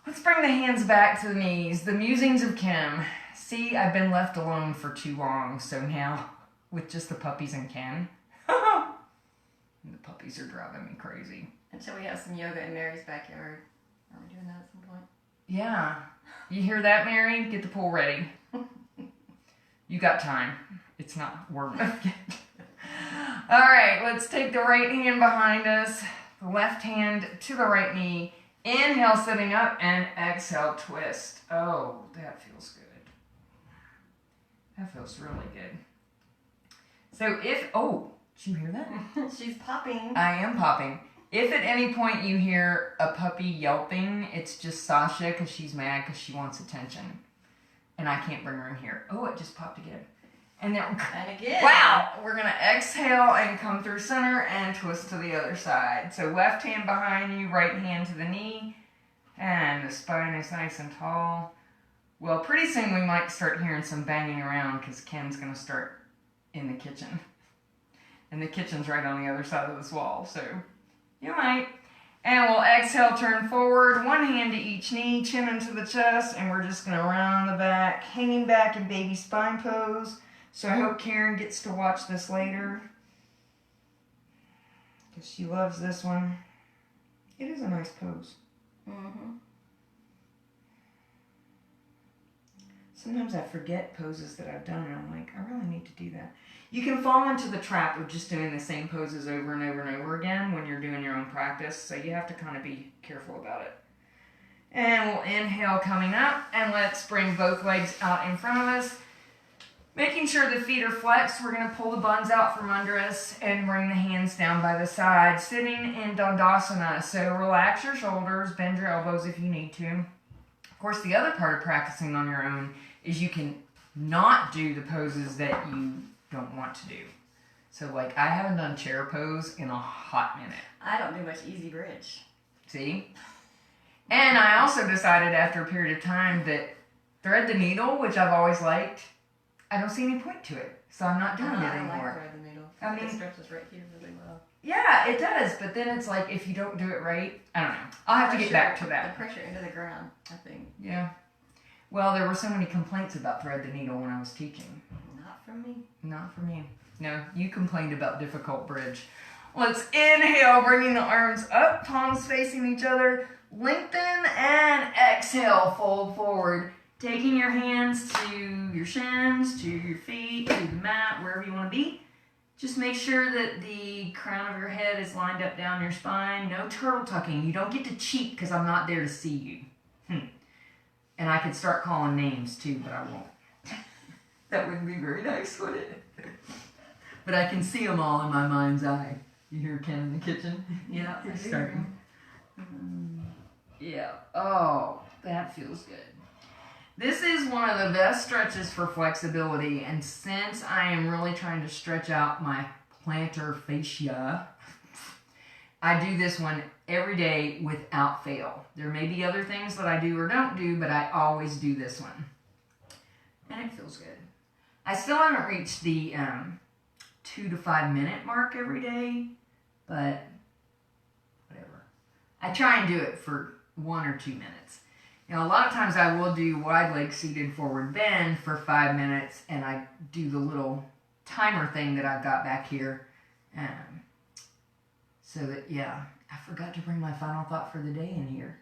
A: Let's bring the hands back to the knees. The musings of Kim. See, I've been left alone for too long. So now, with just the puppies and Ken. The puppies are driving me crazy.
B: Until we have some yoga in Mary's backyard. Are we doing that at some point?
A: Yeah. You hear that, Mary? Get the pool ready. You got time. It's not warm enough yet. All right, let's take the right hand behind us, the left hand to the right knee. Inhale, sitting up, and exhale, twist. Oh, that feels good. That feels really good. So did you hear that?
B: She's popping.
A: I am popping. If at any point you hear a puppy yelping, it's just Sasha because she's mad because she wants attention. And I can't bring her in here. Oh, it just popped again. And then,
B: And again.
A: wow, we're going to exhale and come through center and twist to the other side. So left hand behind you, right hand to the knee. And the spine is nice and tall. Well, pretty soon we might start hearing some banging around because Ken's going to start in the kitchen. And the kitchen's right on the other side of this wall, so you might. And we'll exhale, turn forward, one hand to each knee, chin into the chest, and we're just gonna round the back, hanging back in baby spine pose. So I hope Karen gets to watch this later, because she loves this one. It is a nice pose.
B: Mm-hmm.
A: Sometimes I forget poses that I've done, and I'm like, I really need to do that. You can fall into the trap of just doing the same poses over and over and over again when you're doing your own practice, so you have to kind of be careful about it. And we'll inhale coming up, and let's bring both legs out in front of us. Making sure the feet are flexed, we're going to pull the buns out from under us and bring the hands down by the side, sitting in Dandasana. So relax your shoulders, bend your elbows if you need to. Of course, the other part of practicing on your own is you can not do the poses that you don't want to do. So like I haven't done chair pose in a hot minute.
B: I don't do much easy bridge.
A: See? And I also decided after a period of time that thread the needle, which I've always liked, I don't see any point to it. So I'm not doing it
B: I
A: anymore.
B: like thread the needle.
A: I mean-
B: It stretches right here really well.
A: Yeah, it does, but then it's like if you don't do it right, I don't know. I'll have to get back to that.
B: The pressure into the ground, I think.
A: Yeah. Well, there were so many complaints about thread the needle when I was teaching.
B: Not from me.
A: Not for me. No, you complained about difficult bridge. Let's inhale, bringing the arms up, palms facing each other. Lengthen and exhale, fold forward. Taking your hands to your shins, to your feet, to the mat, wherever you want to be. Just make sure that the crown of your head is lined up down your spine. No turtle tucking. You don't get to cheat because I'm not there to see you. And I could start calling names too, but I won't. That wouldn't be very nice, would it? But I can see them all in my mind's eye. You hear Ken in the kitchen?
B: Yeah, I do.
A: Starting. Yeah. Oh, that feels good. This is one of the best stretches for flexibility, and since I am really trying to stretch out my plantar fascia, I do this one every day without fail. There may be other things that I do or don't do, but I always do this one. And it feels good. I still haven't reached the 2 to 5 minute mark every day, but whatever. I try and do it for 1 or 2 minutes. You know, a lot of times I will do wide leg seated forward bend for 5 minutes, and I do the little timer thing that I've got back here. So that, yeah, I forgot to bring my final thought for the day in here.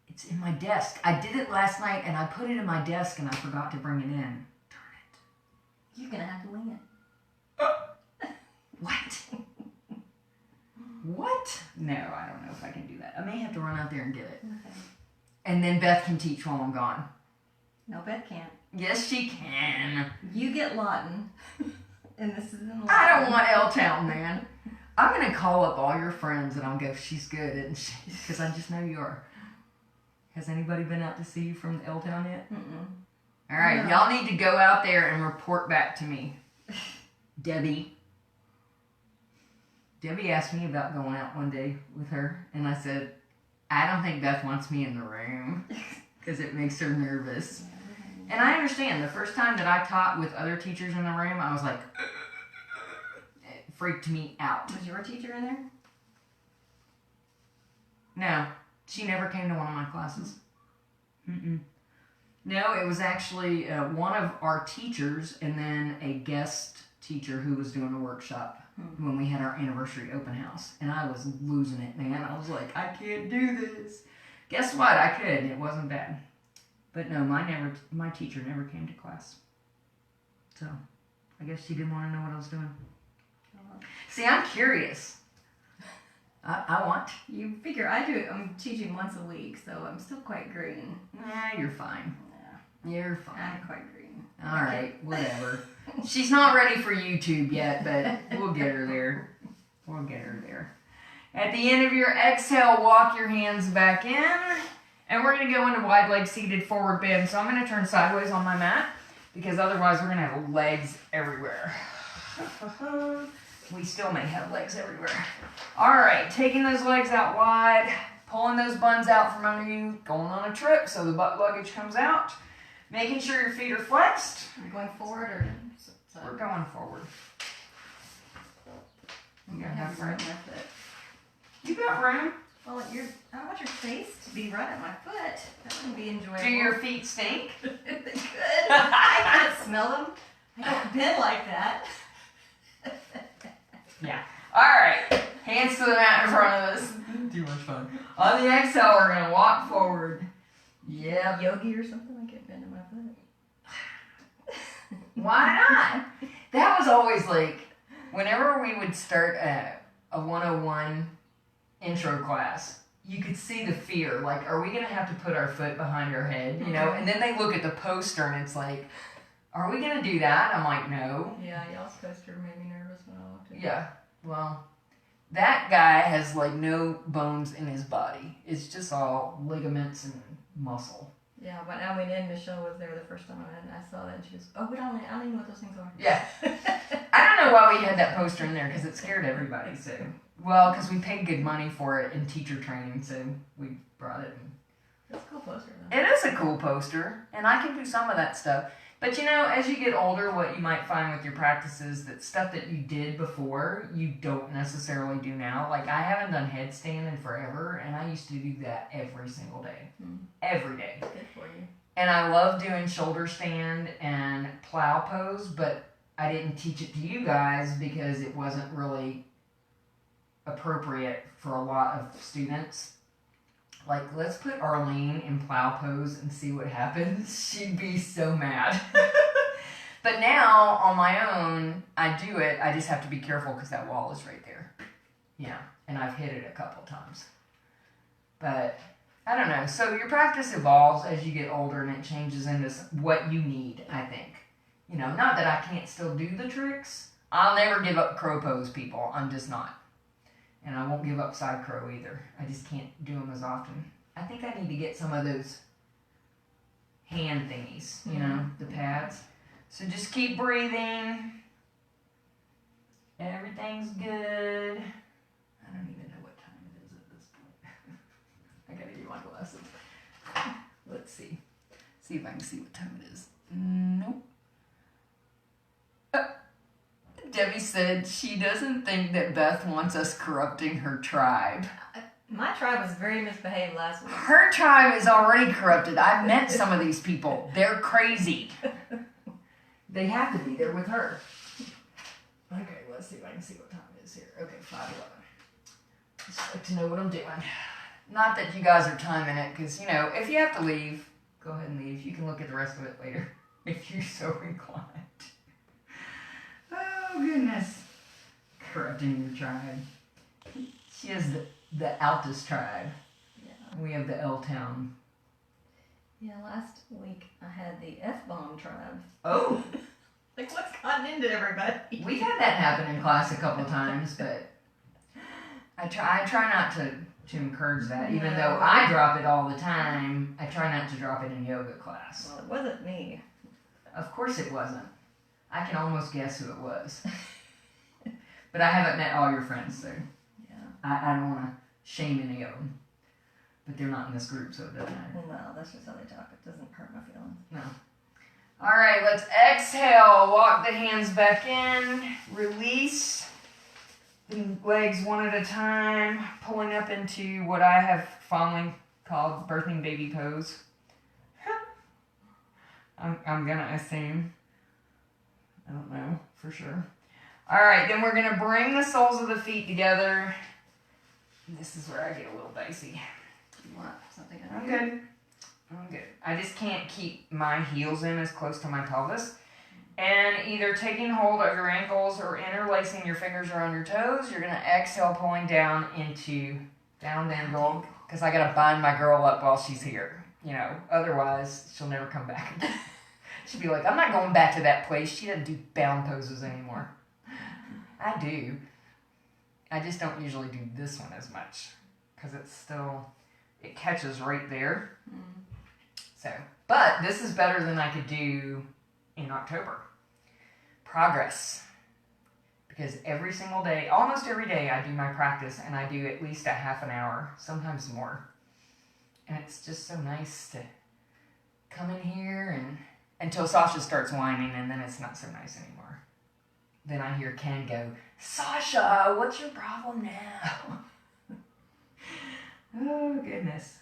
A: It's in my desk. I did it last night, and I put it in my desk, and I forgot to bring it in. Darn it.
B: You're going to have to wing it.
A: What? What? No, I don't know if I can do that. I may have to run out there and get it.
B: Okay.
A: And then Beth can teach while I'm gone.
B: No, Beth can't.
A: Yes, she can.
B: You get Lawton. And this is in Lawton.
A: I don't want L-Town, man. I'm going to call up all your friends and I'll go, she's good, isn't she? Because I just know you are. Has anybody been out to see you from L-Town yet?
B: Mm-mm.
A: All right,
B: No.
A: y'all need to go out there and report back to me. Debbie asked me about going out one day with her, and I said, I don't think Beth wants me in the room because it makes her nervous. And I understand. The first time that I taught with other teachers in the room, I was like, it freaked me out.
B: Was your teacher in there?
A: No, she never came to one of my classes. No, it was actually one of our teachers and then a guest teacher who was doing a workshop when we had our anniversary open house. And I was losing it, man. I was like, I can't do this. Guess what? I could. It wasn't bad. But no, my teacher never came to class. So I guess she didn't want to know what I was doing. See, I'm curious. I want.
B: You figure I do it. I'm teaching once a week, so I'm still quite green.
A: Nah, you're fine.
B: Yeah,
A: You're fine.
B: I'm quite green.
A: All right, whatever. She's not ready for YouTube yet, but we'll get her there. We'll get her there. At the end of your exhale, walk your hands back in. And we're going to go into wide leg seated forward bend. So I'm going to turn sideways on my mat because otherwise we're going to have legs everywhere. We still may have legs everywhere. All right, taking those legs out wide, pulling those buns out from under you, going on a trip so the butt luggage comes out. Making sure your feet are flexed.
B: Are you going forward or
A: We're going forward. You got enough room?
B: That's it.
A: You got room?
B: Well, I don't want your face to be right at my foot. That wouldn't be enjoyable.
C: Do your feet stink?
B: They could. I can't smell them. I don't bend like that.
C: Yeah. All right. Hands to the mat in front of us. Too much fun. On the exhale, we're gonna walk forward. Yep.
B: Yogi or something. I can't bend in my foot.
C: Why not? That was always like, whenever we would start a 101 intro class, you could see the fear. Like, are we going to have to put our foot behind our head? You know? And then they look at the poster and it's like, are we going to do that? I'm like, no.
B: Yeah, y'all's poster made me nervous when I walked in.
C: Yeah. Well, that guy has like no bones in his body. It's just all ligaments and muscle.
B: Yeah, when I went in, Michelle was there the first time I went in. I saw that and she was, oh, I don't even know what those things are.
C: Yeah. I don't know why we had that poster in there because it scared everybody. So, well, because we paid good money for it in teacher training, so we brought it.
B: That's a cool poster, though.
C: It is a cool poster, and I can do some of that stuff. But you know, as you get older, what you might find with your practices, that stuff that you did before, you don't necessarily do now. Like, I haven't done headstand in forever, and I used to do that every single day. Every day.
B: Good for you.
C: And I love doing shoulder stand and plow pose, but I didn't teach it to you guys because it wasn't really appropriate for a lot of students. Like, let's put Arlene in plow pose and see what happens. She'd be so mad. But now, on my own, I do it. I just have to be careful because that wall is right there. Yeah, and I've hit it a couple times. But, I don't know. So your practice evolves as you get older and it changes into what you need, I think. You know, not that I can't still do the tricks. I'll never give up crow pose, people. I'm just not. And I won't give up side crow either. I just can't do them as often. I think I need to get some of those hand thingies, you know, the pads. So just keep breathing. Everything's good. I don't even know what time it is at this point. I gotta get my glasses. Let's see. See if I can see what time it is. Nope. Debbie said she doesn't think that Beth wants us corrupting her tribe.
B: My tribe was very misbehaved last week.
C: Her tribe is already corrupted. I've met some of these people. They're crazy. They have to be. They're with her. Okay, let's see if I can see what time it is here. Okay, 5:11. Just like to know what I'm doing. Not that you guys are timing it, because, you know, if you have to leave, go ahead and leave. You can look at the rest of it later, if you're so inclined. Oh, goodness. Corrupting your tribe. She has the Altus tribe.
B: Yeah.
C: We have the L-Town.
B: Yeah, last week I had the F-bomb tribe.
C: Oh!
B: Like, what's gotten into everybody?
C: We've had that happen in class a couple times, but I try not to encourage that. Even though I drop it all the time, I try not to drop it in yoga class.
B: Well, it wasn't me.
C: Of course it wasn't. I can almost guess who it was. But I haven't met all your friends, so
B: Yeah.
C: I don't want to shame any of them. But they're not in this group, so it doesn't matter.
B: Well, no, that's just how they talk. It doesn't hurt my feelings.
C: No. All right, let's exhale. Walk the hands back in. Release the legs one at a time. Pulling up into what I have fondly called birthing baby pose. I'm going to assume. I don't know for sure. All right, then we're going to bring the soles of the feet together. This is where I get a little dicey.
B: You want something
C: I'm good. I'm good. I just can't keep my heels in as close to my pelvis. And either taking hold of your ankles or interlacing your fingers around your toes, you're going to exhale, pulling down into down angle. Because I got to bind my girl up while she's here. You know, otherwise she'll never come back again. She'll be like, I'm not going back to that place. She doesn't do bound poses anymore. I do. I just don't usually do this one as much. Because it's still, it catches right there. So, but this is better than I could do in October. Progress. Because every single day, almost every day, I do my practice and I do at least a half an hour, sometimes more. And it's just so nice to come in here and until Sasha starts whining, and then it's not so nice anymore. Then I hear Ken go, Sasha, what's your problem now?
A: Oh, goodness.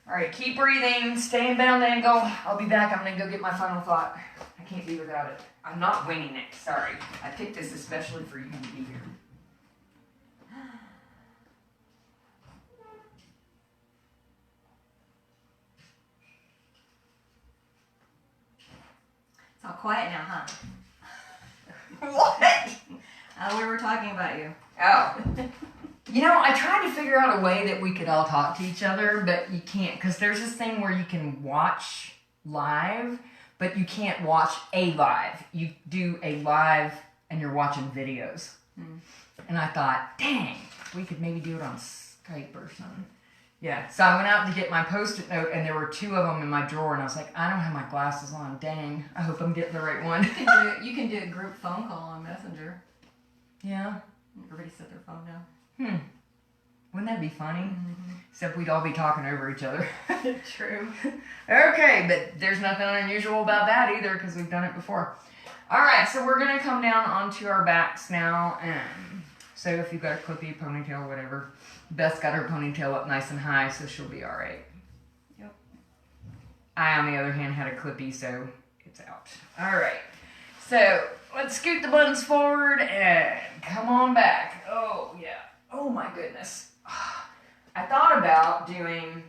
A: All right, keep breathing, stay in bound angle. I'll be back. I'm going to go get my final thought. I can't be without it. I'm not winging it. Sorry. I picked this especially for you to be here.
B: It's all quiet now, huh?
A: What?
B: We were talking about you.
A: Oh. You know, I tried to figure out a way that we could all talk to each other, but you can't, because there's this thing where you can watch live, but you can't watch a live. You do a live and you're watching videos. And I thought, dang, we could maybe do it on Skype or something. Yeah, so I went out to get my Post-it note, and there were 2 of them in my drawer, and I was like, I don't have my glasses on. Dang, I hope I'm getting the right one.
B: You can do a group phone call on Messenger.
A: Yeah.
B: Everybody set their phone down.
A: Wouldn't that be funny? Except we'd all be talking over each other.
B: True.
A: Okay, but there's nothing unusual about that either because we've done it before. All right, so we're going to come down onto our backs now. So if you've got a clippy, ponytail, whatever, Beth's got her ponytail up nice and high, so she'll be all right.
B: Yep.
A: I, on the other hand, had a clippy, so it's out. All right, so let's scoot the buttons forward and come on back. Oh, yeah. Oh, my goodness. I thought about doing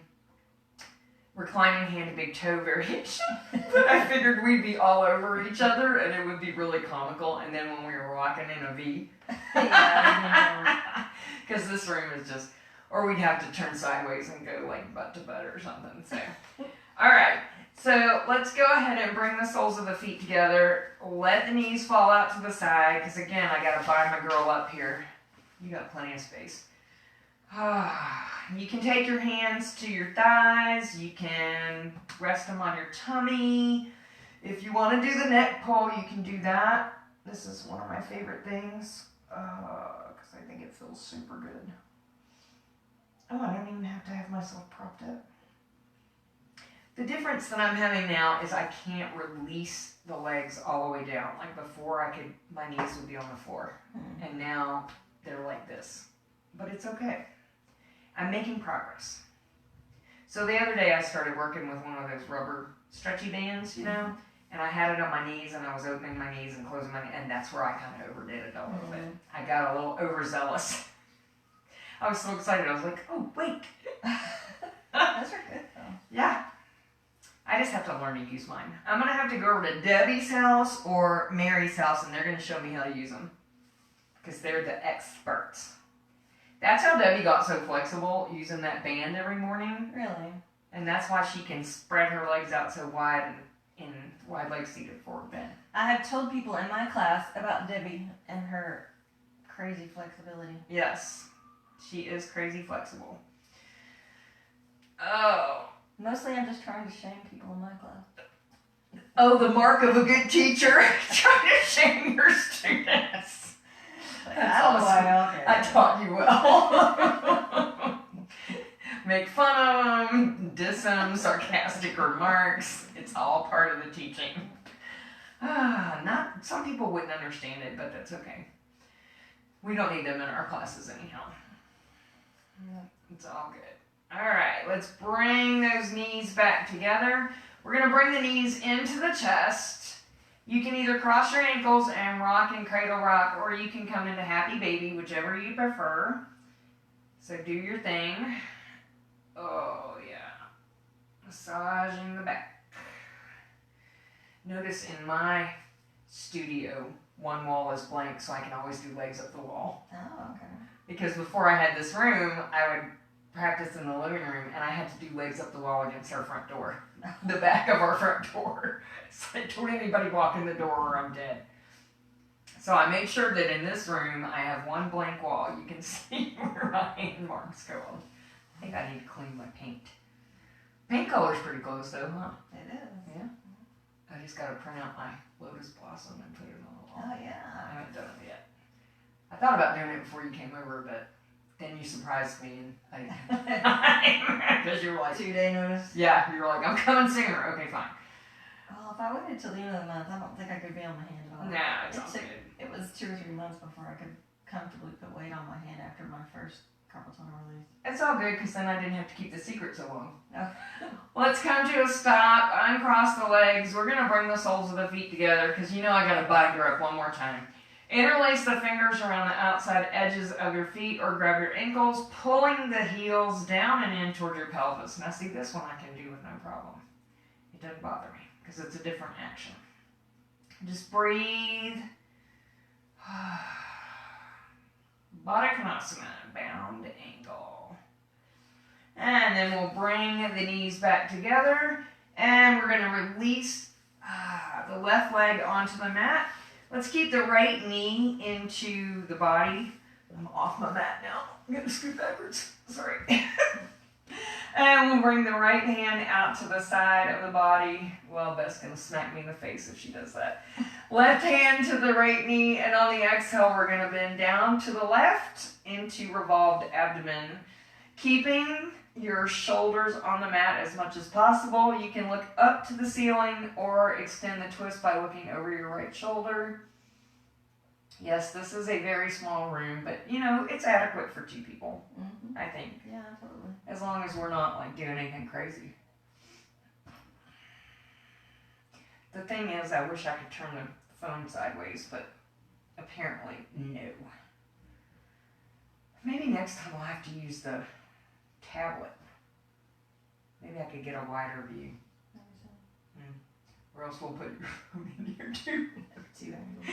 A: reclining hand to big toe variation, but I figured we'd be all over each other and it would be really comical. And then when we were walking in a V, because this room is just, or we'd have to turn sideways and go like butt to butt or something. So, all right. So let's go ahead and bring the soles of the feet together. Let the knees fall out to the side, because again, I got to bind my girl up here. You got plenty of space. You can take your hands to your thighs. You can rest them on your tummy. If you want to do the neck pull, you can do that. This is one of my favorite things because I think it feels super good. Oh, I don't even have to have myself propped up. The difference that I'm having now is I can't release the legs all the way down. Like before, my knees would be on the floor, and now they're like this. But it's okay. I'm making progress. So the other day I started working with one of those rubber stretchy bands, you know, and I had it on my knees and I was opening my knees and closing my knees, and that's where I kind of overdid it a little bit. I got a little overzealous. I was so excited. I was like, oh, wait.
B: Those are good though.
A: Yeah. I just have to learn to use mine. I'm going to have to go over to Debbie's house or Mary's house, and they're going to show me how to use them because they're the experts. That's how Debbie got so flexible using that band every morning.
B: Really?
A: And that's why she can spread her legs out so wide in wide leg seated forward bend.
B: I have told people in my class about Debbie and her crazy flexibility.
A: Yes, she is crazy flexible. Oh.
B: Mostly I'm just trying to shame people in my class.
A: Oh, the mark of a good teacher, trying to shame your students. That's awesome. I taught you well. Make fun of them, diss them, sarcastic remarks. It's all part of the teaching. Not some people wouldn't understand it, but that's okay. We don't need them in our classes anyhow. It's all good. All right, let's bring those knees back together. We're gonna bring the knees into the chest. You can either cross your ankles and rock and cradle rock, or you can come into happy baby, whichever you prefer. So do your thing. Oh yeah. Massaging the back. Notice in my studio, one wall is blank, so I can always do legs up the wall.
B: Oh, okay.
A: Because before I had this room, I would practice in the living room, and I had to do legs up the wall against our front door. The back of our front door. So I told anybody walk in the door or I'm dead. So I made sure that in this room I have one blank wall. You can see where my hand marks go on. I think I need to clean my paint. Paint color's pretty close though, huh?
B: It is.
A: Yeah. I just gotta print out my lotus blossom and put it on the wall.
B: Oh
A: I
B: yeah.
A: haven't done it yet. I thought about doing it before you came over, but then you surprised me and I because you were like
B: 2-day notice.
A: yeah, you were like, I'm coming sooner. Okay, fine.
B: Well, if I waited till the end of the month, I don't think I could be on my hand at all.
A: Nah, it's all good.
B: It was 2 or 3 months before I could comfortably put weight on my hand after my first carpet's on a release.
C: It's all good because then I didn't have to keep the secret so long.
B: Oh.
C: Let's come to a stop. Uncross the legs. We're going to bring the soles of the feet together because you know I got to bind her up one more time. Interlace the fingers around the outside edges of your feet or grab your ankles, pulling the heels down and in toward your pelvis. Now see, this one I can do with no problem. It doesn't bother me because it's a different action. Just breathe. Baddha Konasana, bound ankle. And then we'll bring the knees back together and we're going to release the left leg onto the mat. Let's keep the right knee into the body. I'm off my mat now. I'm going to scoot backwards. Sorry. And we'll bring the right hand out to the side of the body. Well, Beth's going to smack me in the face if she does that. Left hand to the right knee, and on the exhale, we're going to bend down to the left into revolved abdomen. Keeping your shoulders on the mat as much as possible. You can look up to the ceiling or extend the twist by looking over your right shoulder. Yes, this is a very small room, but you know, it's adequate for 2 people, I think.
B: Yeah, totally.
C: As long as we're not like doing anything crazy. The thing is, I wish I could turn the phone sideways, but apparently no. Maybe next time I'll have to use the tablet. Maybe I could get a wider view.
B: Maybe so.
C: Or else we'll put your phone in here too.
B: 2 angles.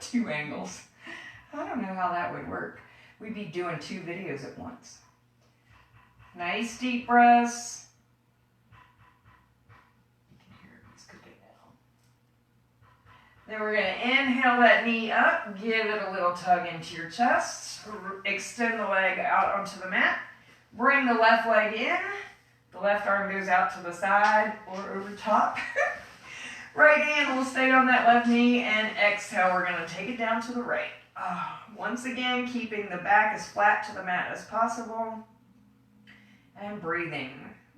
C: 2 angles. I don't know how that would work. We'd be doing 2 videos at once. Nice deep breaths. You can hear it. It's cooking now. Then we're going to inhale that knee up. Give it a little tug into your chest. Extend the leg out onto the mat. Bring the left leg in. The left arm goes out to the side or over top. Right hand will stay on that left knee, and exhale, we're going to take it down to the right. Once again, keeping the back as flat to the mat as possible. And breathing.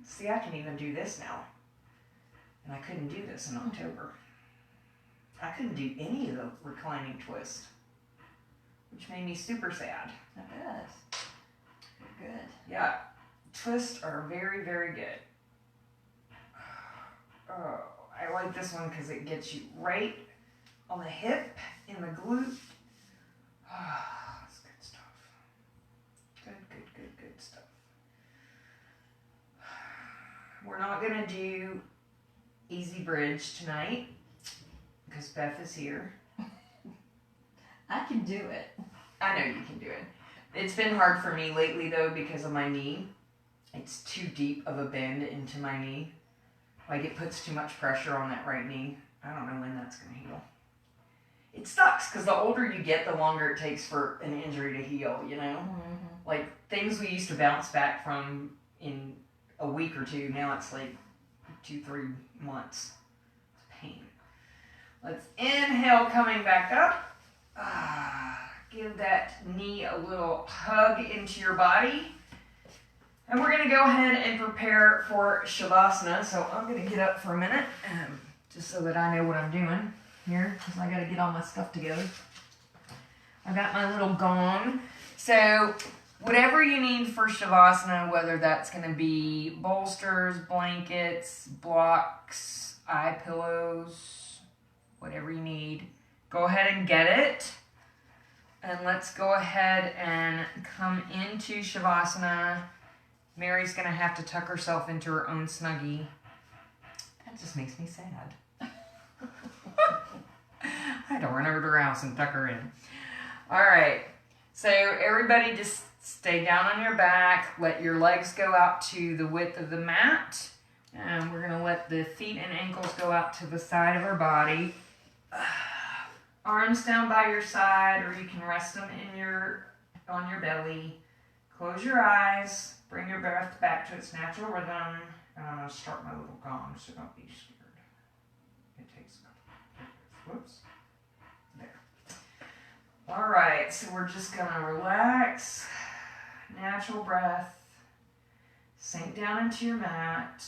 C: See, I can even do this now. And I couldn't do this in October. I couldn't do any of the reclining twist, which made me super sad.
B: I bet. Good.
C: Yeah, twists are very, very good. Oh, I like this one because it gets you right on the hip, in the glute. That's good stuff. Good stuff. We're not going to do easy bridge tonight because Beth is here.
B: I can do it.
C: I know you can do it. It's been hard for me lately though because of my knee. It's too deep of a bend into my knee. Like it puts too much pressure on that right knee. I don't know when that's going to heal. It sucks because the older you get, the longer it takes for an injury to heal, you know? Like things we used to bounce back from in a week or 2, now it's like 2-3 months. It's pain. Let's inhale, coming back up. Give that knee a little hug into your body. And we're going to go ahead and prepare for Shavasana. So I'm going to get up for a minute, just so that I know what I'm doing here, because I got to get all my stuff together. I got my little gong. So whatever you need for Shavasana, whether that's going to be bolsters, blankets, blocks, eye pillows, whatever you need, go ahead and get it. And let's go ahead and come into Shavasana. Mary's going to have to tuck herself into her own Snuggie. That just makes me sad. I had to run over to her house and tuck her in. All right. So everybody just stay down on your back. Let your legs go out to the width of the mat. And we're going to let the feet and ankles go out to the side of our body. Arms down by your side, or you can rest them on your belly. Close your eyes. Bring your breath back to its natural rhythm. And I'm going to start my little gong, so don't be scared. It takes a couple. Whoops. There. All right, so we're just going to relax. Natural breath. Sink down into your mat.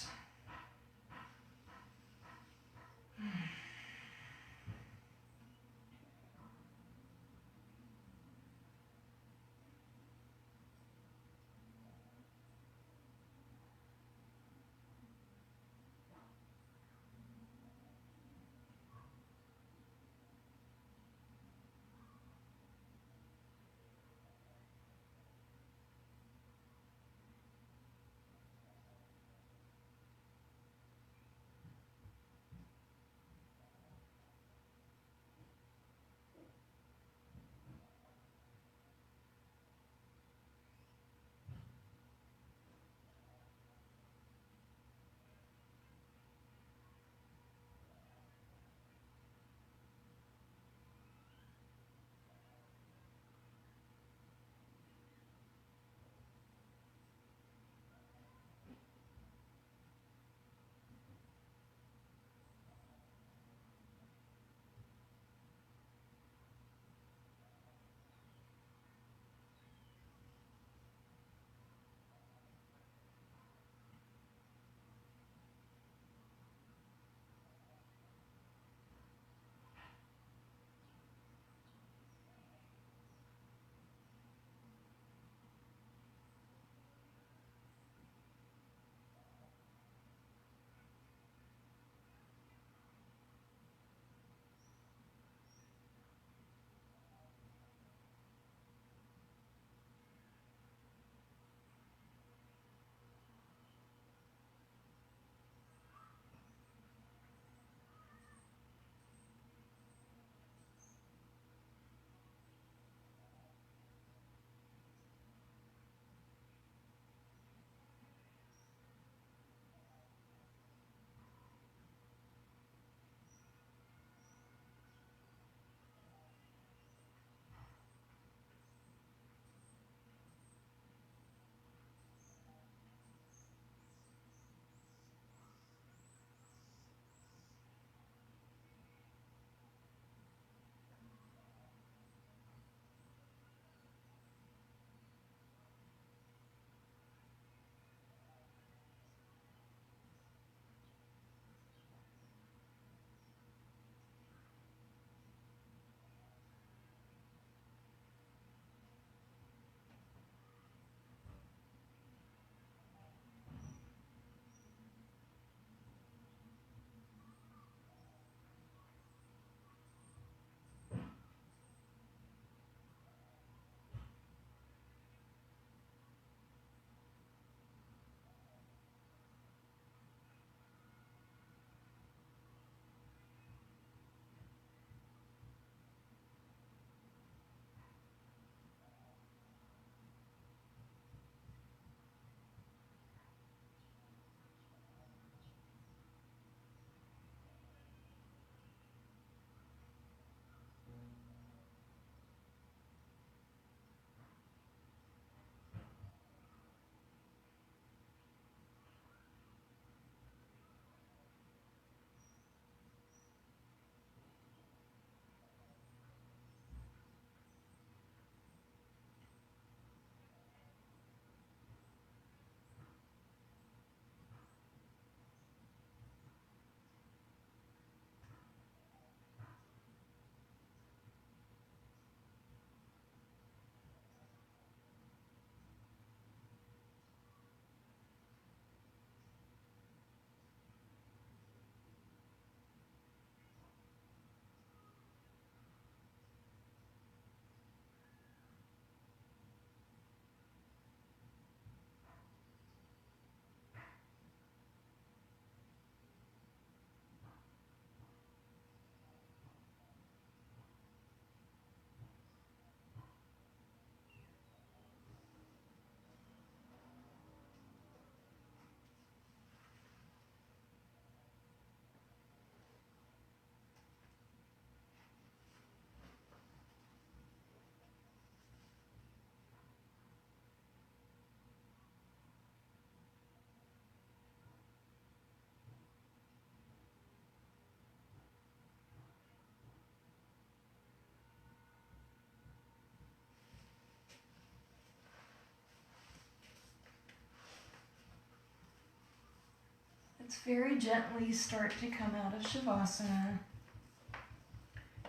A: Let's very gently start to come out of Shavasana.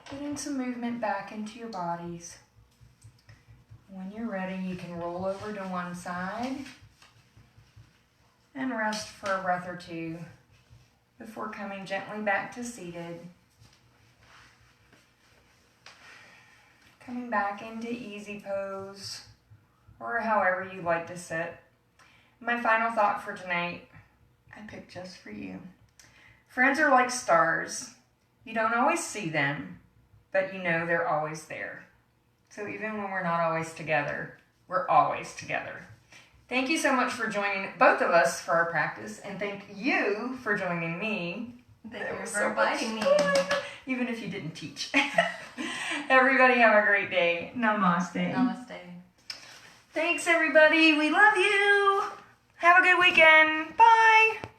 A: Getting some movement back into your bodies. When you're ready, you can roll over to one side and rest for a breath or two before coming gently back to seated. Coming back into easy pose, or however you like to sit. My final thought for tonight, I picked just for you. Friends are like stars. You don't always see them, but you know they're always there. So even when we're not always together, we're always together. Thank you so much for joining both of us for our practice, and thank you for joining me.
B: Thank
A: That
B: you
A: was
B: for
A: so
B: inviting me.
A: Even if you didn't teach. Everybody have a great day. Namaste.
B: Namaste.
A: Thanks, everybody. We love you. Have a good weekend. Bye.